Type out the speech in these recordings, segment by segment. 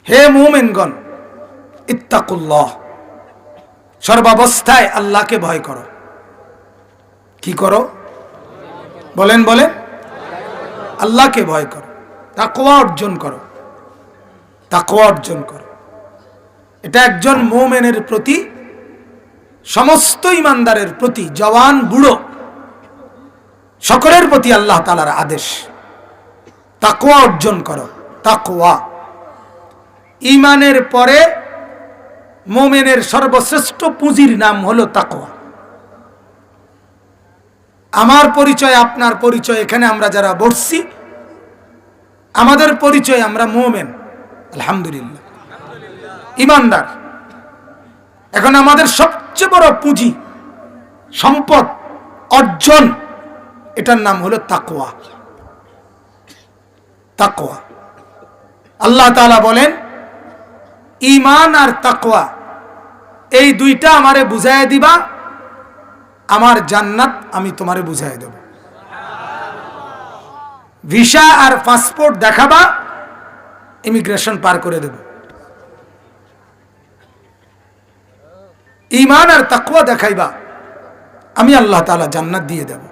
হে মুমিনগণ, ইত্তাকুল্লাহ, সর্বাবস্থায় আল্লাহকে ভয় করো। কি করো? বলেন বলেন। আল্লাহকে ভয় করো, তাকওয়া অর্জন করো, তাকওয়া অর্জন করো। এটা একজন মুমিনের প্রতি, সমস্ত ইমানদারের প্রতি, জওয়ান বুড়ো সকলের প্রতি আল্লাহ তাআলার আদেশ, তাকওয়া অর্জন করো। তাকওয়া ঈমানের পরে মুমিনের সর্বশ্রেষ্ঠ পুঁজির নাম হলো তাকওয়া। আমার পরিচয়, আপনার পরিচয়, এখানে আমরা যারা বসছি আমাদের পরিচয় আমরা মুমিন, আলহামদুলিল্লাহ, ঈমানদার। এখন আমাদের সবচেয়ে বড় পুঁজি, সম্পদ, অর্জন, এটার নাম হলো তাকওয়া। তাকওয়া। আল্লাহ তাআলা বলেন, ঈমান আর তাকওয়া এই দুইটা আমারে বুঝাইয়া দিবা, আমার জান্নাত আমি তোমারে বুঝাইয়া দেব। ভিসা আর পাসপোর্ট দেখাবা, ইমিগ্রেশন পার করে দেব। ঈমান আর তাকওয়া দেখাইবা, আমি আল্লাহ তাআলা জান্নাত দিয়ে দেব।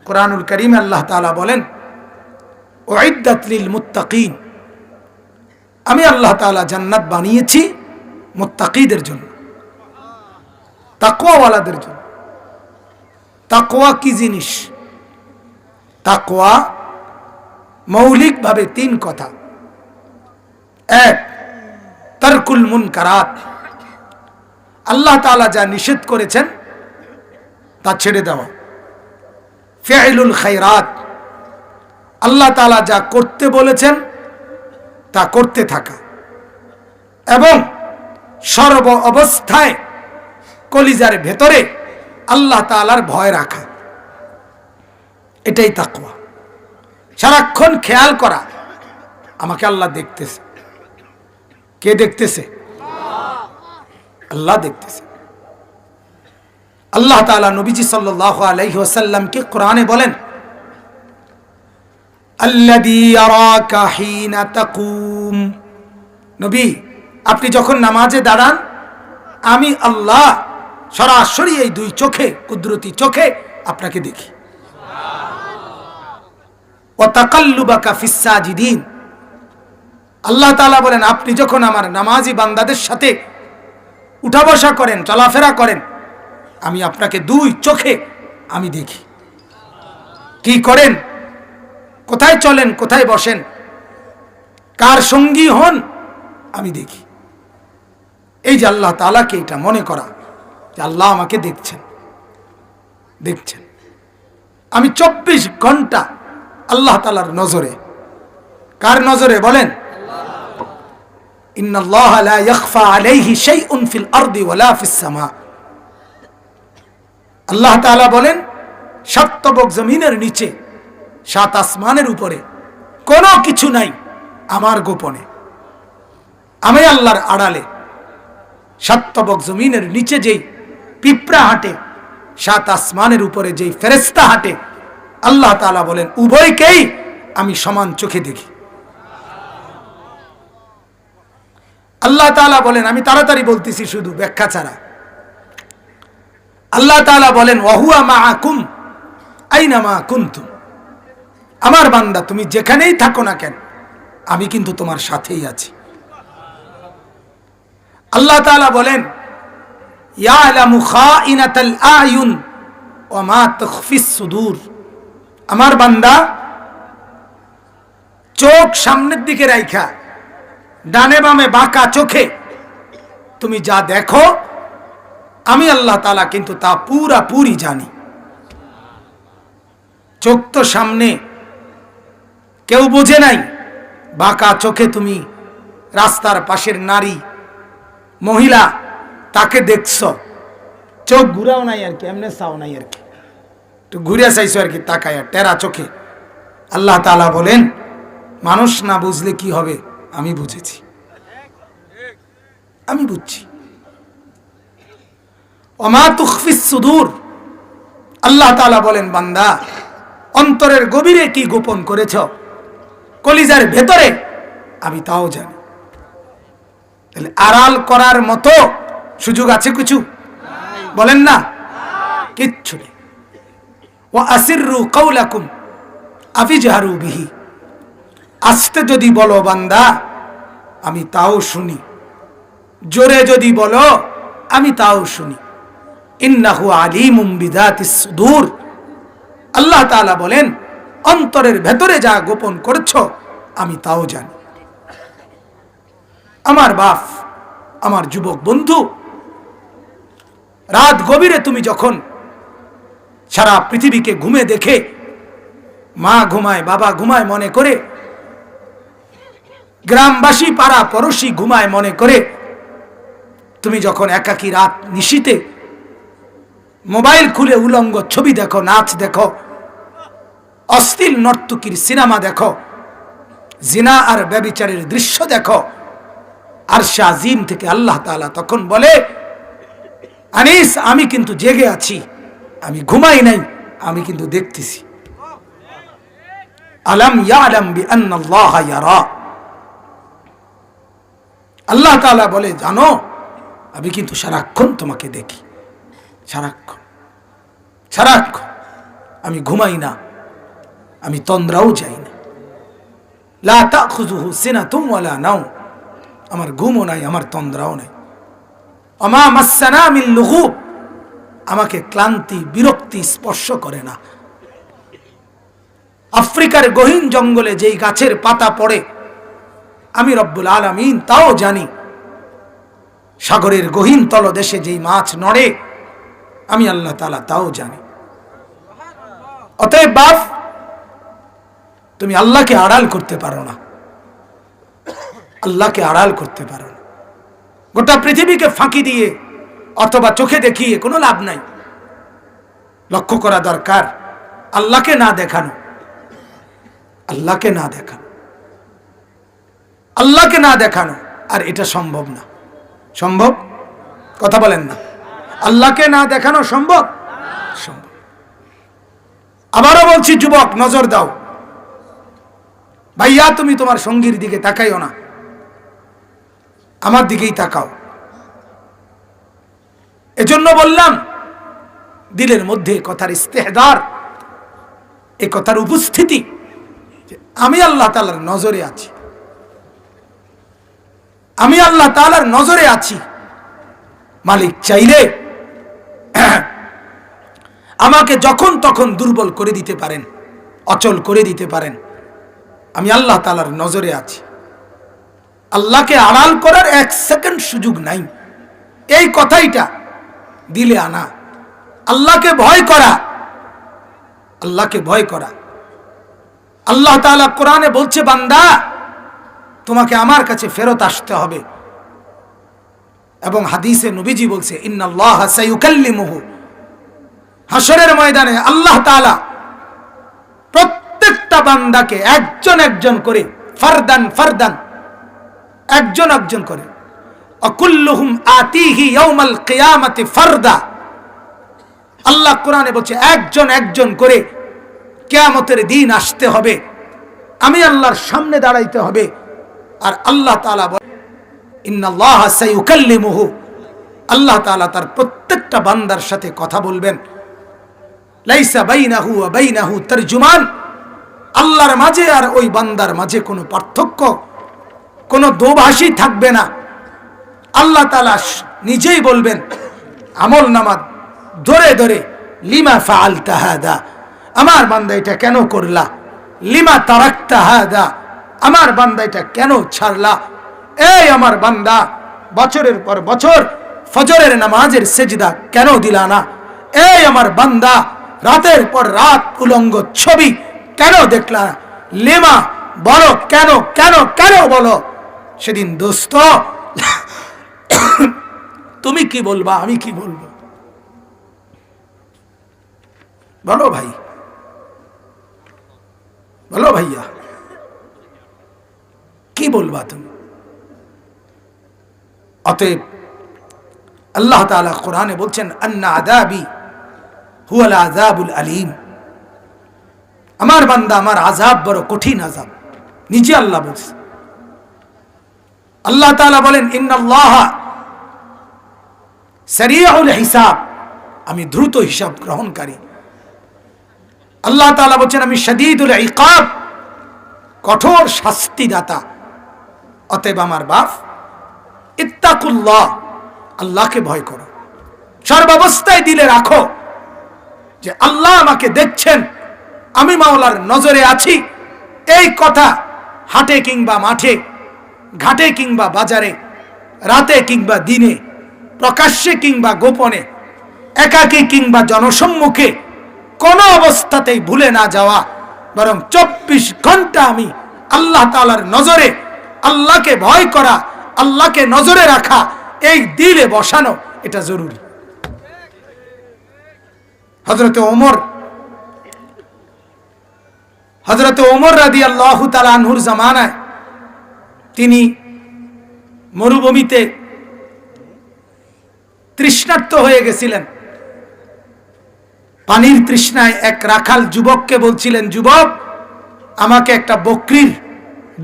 কোরআনুল কারীমে আল্লাহ তাআলা বলেন, উইদ্দাত লিল মুত্তাকিন, আমি আল্লাহ তাআলা জান্নাত বানিয়েছি মুত্তাকিদের জন্য, তাকওয়াওয়ালাদের জন্য। তাকওয়া কি জিনিস? তাকওয়া মৌলিকভাবে তিন কথা। এক, তারকুল মুনকারাত, আল্লাহ তাআলা যা নিষেধ করেছেন তা ছেড়ে দেওয়া। ফি'লুল খায়রাত, আল্লাহ তাআলা যা করতে বলেছেন তা করতে থাকা। এবং সর্ব অবস্থায় কলিজার ভেতরে আল্লাহ তাআলার ভয় রাখা, এটাই তাকওয়া। সারাক্ষণ খেয়াল করা, আমাকে আল্লাহ দেখতেছে। কে দেখতেছে? আল্লাহ দেখতেছে। আল্লাহ তাআলা নবীজি সাল্লাল্লাহু আলাইহি ওয়াসাল্লামকে কোরআনে বলেন, আল্লাযী ইয়ারাকা হিনা তাকুম, নবী আপনি যখন নামাজে দাঁড়ান আমি আল্লাহ সরাসরি এই দুই চোখে, কুদরতি চোখে আপনাকে দেখি। ওয়া তাকাল্লুবাকা ফিস সাজিদিন, আল্লাহ তাআলা বলেন আপনি যখন আমার নামাজি বান্দাদের সাথে উঠা বসা করেন, চলাফেরা করেন, আমি আপনাকে দুই চোখে আমি দেখি। কি করেন, কোথায় চলেন, কোথায় বসেন, কার সঙ্গী হন, আমি দেখি। এই যে আল্লাহ তাআলাকে এটা মনে করা যে আল্লাহ আমাকে দেখছেন, দেখছেন। আমি 24 ঘন্টা আল্লাহ তাআলার নজরে। কার নজরে বলেন? ইন্নাল্লাহা লা ইয়াখফা আলাইহি শাইউন ফিল আরদি ওয়ালা ফিস সামা, আল্লাহ তাআলা বলেন 7 তবক জমিনের নিচে, 7 আসমানের উপরে কোনো কিছু নাই আমার গোপনে। আমি আল্লাহর আড়ালে 7 তবক জমিনের নিচে যেই পিঁপড়া হাঁটে, 7 আসমানের উপরে যেই ফেরেশতা হাঁটে, আল্লাহ তাআলা বলেন উভয়কেই আমি সমান চোখে দেখি। আল্লাহ তাআলা বলেন, আমি তাড়াতাড়ি বলতেছি শুধু ব্যাখ্যা ছাড়া। আল্লাহ তাআলা বলেন ওয়া হুয়া মাআকুম আইনামা কুনতুম, আমার বান্দা তুমি যেখানেই থাকো না কেন আমি কিন্তু তোমার সাথেই আছি। আল্লাহ তাআলা বলেন ইয়ালামু খাইনাতাল আয়ুন ওয়া মা তুখফিস সুদূর, আমার বান্দা চোখ সামনের দিকে রাইখা ডানে বামে বাঁকা চোখে তুমি যা দেখো আমি আল্লাহ তাআলা কিন্তু তা পুরাপুরি জানি। চোখ তো সামনে, কেউ বোঝে নাই, বাঁকা চোখে তুমি রাস্তার পাশের নারী মহিলা তাকে দেখছ, চোখ ঘুরাও নাই আর কি, এমনি চাও নাই আর কি, একটু ঘুরে চাইছো আর কি, তাকায় টেরা চোখে। আল্লাহ তাআলা বলেন মানুষ না বুঝলে কি হবে, আমি বুঝেছি, আমি বুঝছি। ওমা তুখফিস সুদূর, আল্লাহ তাআলা বলেন বান্দা অন্তরের গভীরে কি গোপন করেছ, কলিজার ভেতরে আমি তাও জানি। তাহলে আড়াল করার মতো সুযোগ আছে কিছু? বলেন না, কিচ্ছু নেই। ওয়া আসিররু কাওলাকুম আফিজহারু বিহি, আস্তে যদি বলো বান্দা আমি তাও শুনি, জোরে যদি বলো আমি তাও শুনি। ইন্নাহু আলিমুম বিযাতিস সুদূর, আল্লাহ তাআলা বলেন অন্তরের ভেতরে যা গোপন করছো আমি তাও জানি। আমার বাপ, আমার যুবক বন্ধু, রাত গভীরে তুমি যখন সারা পৃথিবীকে ঘুমে দেখে, মা ঘুমায় বাবা ঘুমায় মনে করে, গ্রামবাসী পাড়া পড়শি ঘুমায় মনে করে, তুমি যখন একাকী রাত নিশীতে মোবাইল খুলে উলঙ্গ ছবি দেখো, নাচ দেখো, অশ্লীল নর্তকীর সিনেমা দেখো, জিনা আর ব্যভিচারের দৃশ্য দেখো, আরশে আজিম থেকে আল্লাহ তাআলা তখন বলে আনিস আমি কিন্তু জেগে আছি, আমি ঘুমাই নাই, আমি কিন্তু দেখতেছি। আলাম ইয়ালাম বিআন্নাল্লাহা ইয়ারা, আল্লাহ তাআলা বলে জানো আমি কিন্তু সারাক্ষণ তোমাকে দেখি, সারাক্ষণ সারাক্ষণ, আমি ঘুমাই না, আমি তন্দ্রাও যাই না। লা তাখুযুহু সিনাতুম ওয়ালা নাওম, আমার ঘুমও নাই, আমার তন্দ্রাও নাই। আমা মাসসানা মিন লুগুব, আমাকে ক্লান্তি বিরক্তি স্পর্শ করে না। আফ্রিকার গহীন জঙ্গলে যেই গাছের পাতা পড়ে আমি রব্বুল আলামিন তাও জানি। সাগরের গহীন তলদেশে যেই মাছ নড়ে আমি আল্লাহ তাআলা তাও জানি। অতএব বাপ, তুমি আল্লাহকে আড়াল করতে পারো না, আল্লাহকে আড়াল করতে পারো না। গোটা পৃথিবীকে ফাঁকি দিয়ে অথবা চোখে দেখিয়ে কোনো লাভ নাই। লক্ষ্য করা দরকার আল্লাহকে না দেখানো, আল্লাহকে না দেখানো, আল্লাহকে না দেখানো। আর এটা সম্ভব না। সম্ভব? কথা বলেন না। আল্লাহকে না দেখানো সম্ভব? সম্ভব। আবারও বলছি যুবক নজর দাও, ভাইয়া তুমি তোমার সঙ্গীর দিকে তাকাইও না, আমার দিকেই তাকাও। এজন্য বললাম দিলের মধ্যে কথার ইস্তেহদার, এই কথার উপস্থিতি যে আমি আল্লাহ তাআলার নজরে আছি, আমি আল্লাহ তাআলার নজরে আছি। মালিক চাইলে আমাকে যখন তখন দুর্বল করে দিতে পারেন, অচল করে দিতে পারেন। আমি আল্লাহ তাআলার নজরে আছি। আল্লাহকে আড়াল করার এক সেকেন্ড সুযোগ নাই। এই কথাইটা দিলে আনা, আল্লাহকে ভয় করা, আল্লাহকে ভয় করা। আল্লাহ তাআলা কোরআনে বলছে বান্দা তোমাকে আমার কাছে ফেরত আসতে হবে, এবং হাদিসে নবীজি বলছে ইন্নাল্লাহা সায়ুকাল্লিমুহু, হাসরের ময়দানে আল্লাহ তাআলা প্রত্যেকটা বান্দাকে একজন একজন করে, ফারদান ফারদান, একজন একজন করে, আকুল্লুহুম আতিহি ইয়াউমাল কিয়ামাতি ফারদা। আল্লাহ কোরআনে বলছে একজন একজন করে কিয়ামতের দিন আসতে হবে, আমি আল্লাহর সামনে দাঁড়াইতে হবে। আর আল্লাহ তাআলা বলেন ইন্নাল্লাহা সায়ুকাল্লিমুহু, আল্লাহ তাআলা তার প্রত্যেকটা বান্দার সাথে কথা বলবেন। লাইসা বাইনাহু ওয়া বাইনাহু তারজুমান, আল্লাহর মাঝে আর ওই বান্দার মাঝে কোনো পার্থক্য, কোনো দোভাষী থাকবে না। আল্লাহ তাআলা নিজেই বলবেন আমল নামা ধরে ধরে, লিমা ফাআলতা হাদা, আমার বান্দা এটা কেন করলা, লিমা তারাকতা হাদা, আমার বান্দা এটা কেন ছাড়লা। এই আমার বান্দা বছরের পর বছর ফজরের নামাজের সেজদা কেন দিলা না। এই আমার বান্দা রাতের পর রাত উলঙ্গ ছবি কেন দেখলা না। লিমা বলো, কেন কেন কেন বলো। সেদিন দোস্ত তুমি কি বলবা, আমি কি বলবো, বলো ভাই, বলো ভাইয়া, কি বলবা তুমি। অতএব আল্লাহ তাআলা কোরআনে বলছেন আন্না আযাবি হুয়াল আযাবুল আলীম, আমার বান্দা আমার আযাব বড় কঠিন আযাব। নিজে আল্লাহ বলছে আল্লাহ তাআলা বলেন ইন্নাল্লাহা সারিউল হিসাব, আমি দ্রুত হিসাব গ্রহণকারী। আল্লাহ তাআলা বলেন আমি শাদীদুল ইকাব, কঠোর শাস্তিদাতা। অতএব আমার বাপ, ইত্তাকুল্লাহ, আল্লাহকে ভয় করো। সর্বাবস্থায় দিলে রাখো যে আল্লাহ আমাকে দেখছেন, আমি মাওলার নজরে আছি। এই কথা হাটে কিংবা মাঠে, ঘাটে কিংবা বাজারে, রাতে কিংবা দিনে, প্রকাশ্যে কিংবা গোপনে, একাকী কিংবা জনসম্মুখে কোনো অবস্থাতেই ভুলে না যাওয়া, বরং 24 ঘন্টা আমি আল্লাহ তাআলার নজরে, আল্লাহকে ভয় করা, আল্লাহকে নজরে রাখা, এই দিলে বসানো, এটা জরুরি। হযরত ওমর রাদিয়াল্লাহু তাআলা আনহুর জামানায় তিনি মরুভূমিতে তৃষ্ণার্ত হয়ে গেছিলেন। পানির তৃষ্ণায় এক রাখাল যুবককে বলছিলেন, যুবক, আমাকে একটা বকরির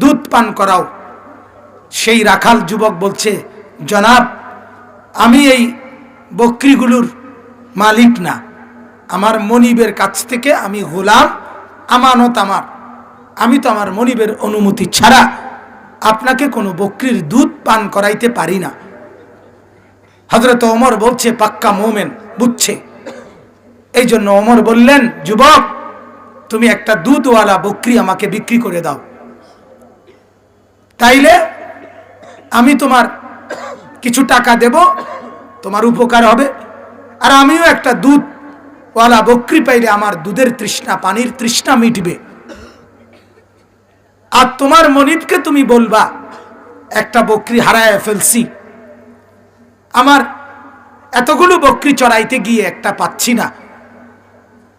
দুধ পান করাও। সেই রাখাল যুবক বলছে, জনাব, আমি এই বকরিগুলোর মালিক না, আমার মনিবের কাছ থেকে আমি গোলাম, আমানত আমার, আমি তো আমার মনিবের অনুমতি ছাড়া আপনাকে কোনো বকরির দুধ পান করাইতে পারি না। হযরত ওমর বলছে, পাক্কা মোমেন, বুঝছে। এই জন্য ওমর বললেন, যুবক, তুমি একটা দুধওয়ালা বকরি আমাকে বিক্রি করে দাও, তাইলে আমি তোমার কিছু টাকা দেব, তোমার উপকার হবে, আর আমিও একটা দুধওয়ালা বকরি পাইলে আমার দুধের তৃষ্ণা, পানির তৃষ্ণা মিটবে। আর তোমার মনিবকে তুমি বলবা, একটা বকরি হারায় ফেলছি, আমার এতগুলো বকরি চড়াইতে গিয়ে একটা পাচ্ছি না।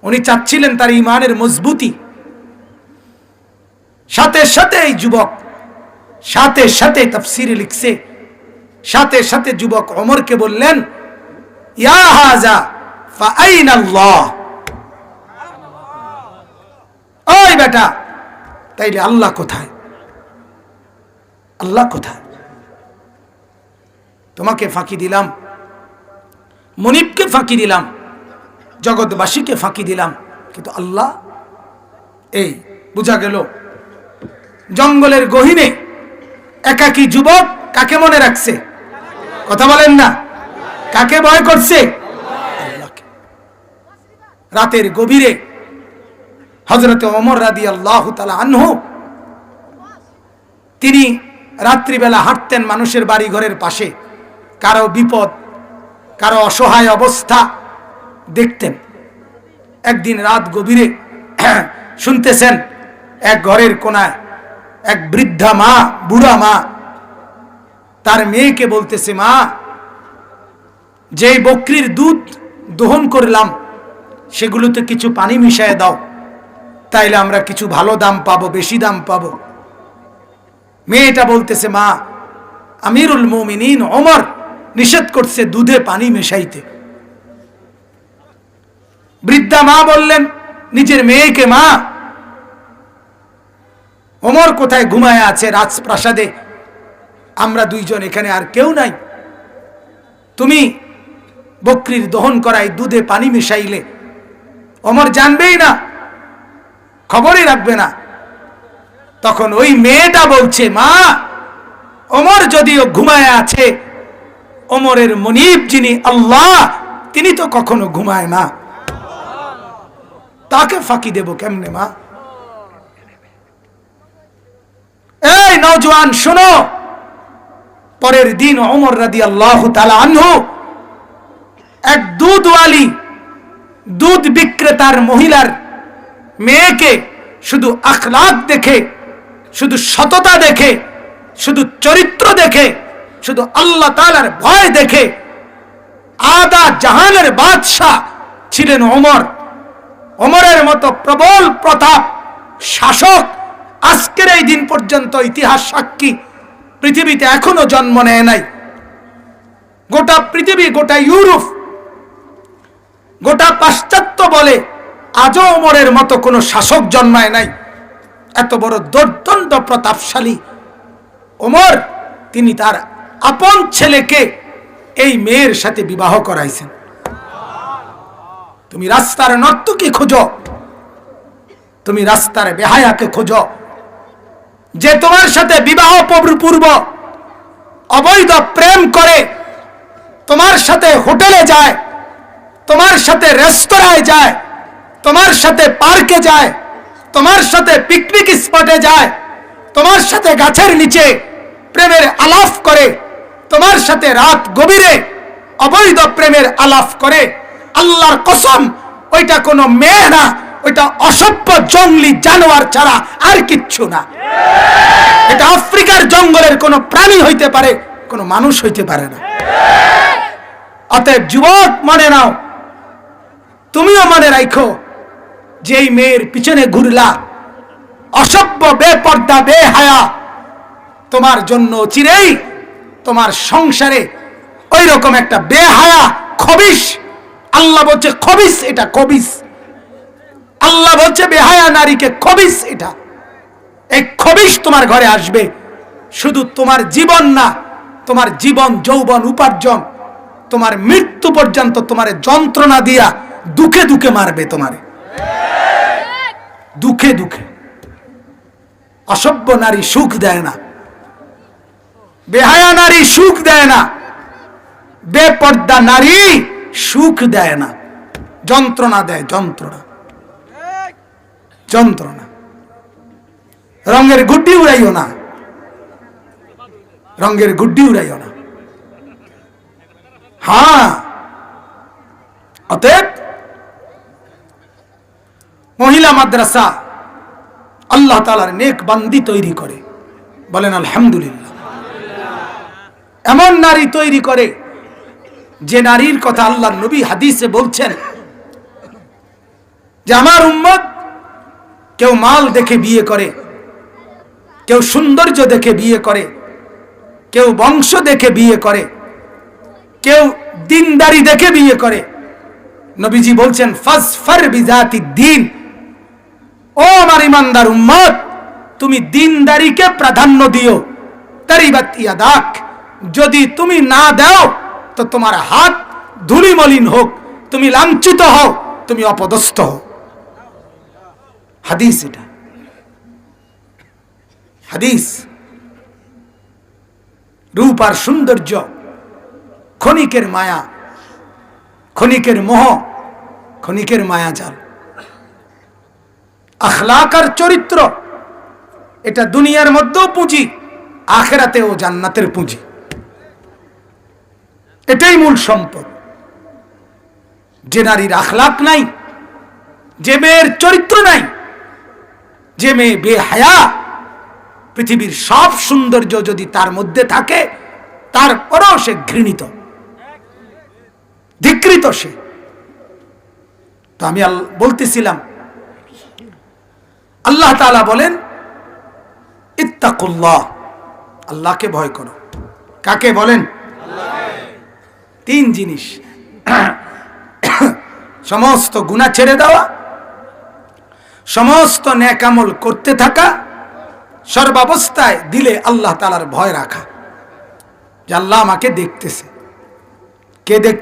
উনি চাচ্ছিলেন তার ঈমানের মজবুতি। সাথে সাথে এই যুবক, সাথে সাথে তাফসীরে লিখছে, সাথে সাথে যুবক ওমরকে বললেন, ইয়া হাযা ফাআইনাল্লাহ, ওই বেটা, তাইলে আল্লাহ কোথায়? আল্লাহ কোথায়? তোমাকে ফাঁকি দিলাম, মনিবকে ফাঁকি দিলাম, জগৎবাসীকে ফাঁকি দিলাম, কিন্তু আল্লাহ? এই বুঝা গেল জঙ্গলের গহীনে একাকী যুবক কাকে মনে রাখছে? কথা বলেন না, কাকে ভয় করছে? আল্লাহকে। রাতের গভীরে হযরত ওমর রাদিয়াল্লাহু তাআলা আনহু, তিনি রাত্রিবেলা হাঁটতেন মানুষের বাড়ি ঘরের পাশে, কারো বিপদ, কারো অসহায় অবস্থা দেখতেন। একদিন রাত গভীরে শুনতেছেন এক ঘরের কোনায় এক বৃদ্ধা মা, বুড়া মা, তার মেয়েকে বলতেছে, মা, যেই বকরির দুধ দহন করলাম সেগুলোতে কিছু পানি মিশিয়ে দাও, তাইলে আমরা কিছু ভালো দাম পাবো, বেশি দাম পাবো। মেয়েটা বলতেছে, মা, আমিরুল মুমিনিন ওমর নিষেধ করছে দুধে পানি মেশাইতে। বৃদ্ধা মা বললেন নিজের মেয়েকে, মা, ওমর কোথায় ঘুমায় আছে রাজপ্রাসাদে, আমরা দুইজন এখানে, আর কেউ নাই, তুমি বকরির দহন করাই দুধে পানি মিশাইলে ওমর জানবেই না, খবরই রাখবে না। তখন ওই মেয়েটা বলছে, মা, ওমর যদিও ঘুমায় আছে, ওমরের মনিব যিনি আল্লাহ, তিনি তো কখনো ঘুমায় না, তাকে ফাঁকি দেব কেমনে মা? এই নওজোয়ান শোনো, পরের দিন ওমর রাদিয়াল্লাহু তাআলা আনহু এক দুধওয়ালি, দুধ বিক্রেতার মহিলার মেয়েকে শুধু আখলাক দেখে, শুধু সততা দেখে, শুধু চরিত্র দেখে, শুধু আল্লাহ তাআলার ভয় দেখে, আদা জাহানের বাদশা ছিলেন ওমর। ওমরের মতো প্রবল প্রতাপ শাসক আজকের এই দিন পর্যন্ত ইতিহাস সাক্ষী, পৃথিবীতে এখনো জন্ম নেয় নাই। গোটা পৃথিবী, গোটা ইউরোপ, গোটা পাশ্চাত্য বলে আজও ওমরের মতো কোনো শাসক জন্মায় নাই। এত বড় দুর্দণ্ড প্রতাপশালী ওমর তিনি তার আপন ছেলেকে এই মেয়ের সাথে বিবাহ করাইছেন। তুমি রাস্তার নর্তকী খোঁজো, তুমি রাস্তার বেহায়াকে খোঁজো, যে তোমার সাথে বিবাহ পূর্ব অবৈধ প্রেম করে, তোমার সাথে হোটেলে যায়, তোমার সাথে রেস্তোরাঁয় যায়, তোমার সাথে পার্কে যায়, তোমার সাথে পিকনিক স্পটে যায়, তোমার সাথে গাছের নিচে প্রেমের আলাপ করে, তোমার সাথে রাত গভীরে অবৈধ প্রেমের আলাপ করে, আল্লাহর কসম ওইটা কোনো মেয়ে না, ওইটা অসভ্য জঙ্গলি জানোয়ার ছাড়া আর কিচ্ছু না। এটা আফ্রিকার জঙ্গলের কোনো প্রাণী হইতে পারে, কোনো মানুষ হইতে পারে না। অতএব যুবক মনে নাও, তুমিও মনে রাখো, যে এই মেয়ের পিছনে ঘুরলা, অসভ্য বেপর্দা বেহায়া, তোমার জন্য চিরেই তোমার সংসারে ওই রকম একটা বেহায়া খবিশ, আল্লাহ বলছে খবিশ, এটা খবিশ, আল্লাহ বলছে বেহায়া নারীকে খবিশ, এটা এই খবিশ তোমার ঘরে আসবে। শুধু তোমার জীবন না, তোমার জীবন যৌবন উপার্জন, তোমার মৃত্যু পর্যন্ত তোমার যন্ত্রণা দিয়া দুঃখে দুঃখে মারবে, তোমারে দুঃখে দুঃখে। অসভ্য নারী সুখ দেয় না, বেহায়া নারী সুখ দেয় না, বেপর্দা নারী সুখ দেয় না, যন্ত্রণা দেয়, যন্ত্রণা যন্ত্রণা। রঙের গুড্ডি উড়াইও না, রঙের গুড্ডি উড়াইও না। হ্যাঁ, অতএব মহিলা মাদ্রাসা আল্লাহ তাআলার নেক বান্দি তৈরি করে, বলেন আলহামদুলিল্লাহ। এমন নারী তৈরি করে যে নারীর কথা আল্লাহর নবী হাদিসে বলছেন যে আমার উম্মত কেউ মাল দেখে বিয়ে করে, কেউ সৌন্দর্য দেখে বিয়ে করে, কেউ বংশ দেখে বিয়ে করে, কেউ দিনদারি দেখে বিয়ে করে। নবীজি বলছেন ফাসফার বিজাতি দ্বীন, ও আমার ইমানদার উম্মত, তুমি দিনদারিকে প্রাধান্য দিও। তারিবাত ইয়াদাক, যদি তুমি না দাও তো তোমার হাত ধুলি মলিন হোক, তুমি লাঞ্ছিত হও, তুমি অপদস্থ হও। হাদিস, এটা হাদিস। রূপ আর সৌন্দর্য ক্ষণিকের মায়া, ক্ষণিকের মোহ, ক্ষণিকের মায়াজাল। আখলাক আর চরিত্র এটা দুনিয়ার মধ্যেও পুঁজি, আখিরাতেও জান্নাতের পুঁজি। এটাই মূল সম্পদ। যে নারীর আখলাক নাই, যে মেয়ের চরিত্র নাই, যে মেয়ে বেহায়া, পৃথিবীর সব সৌন্দর্য যদি তার মধ্যে থাকে, তারপরেও সে ঘৃণিত, ধিক্কৃত সে। তো আমি বলতেছিলাম, আল্লাহ তাআলা বলেন ইত্তাকুল্লাহ, আল্লাহকে ভয় করো। কাকে বলেন? তিন জিনিস, সমস্ত গুনাহ ছেড়ে দেওয়া, সমস্ত নেক আমল করতে থাকা, সর্বাবস্থায় দিলে আল্লাহ তাআলার ভয় রাখা, যে আল্লাহ আমাকে দেখতেছে। কে দেখছে?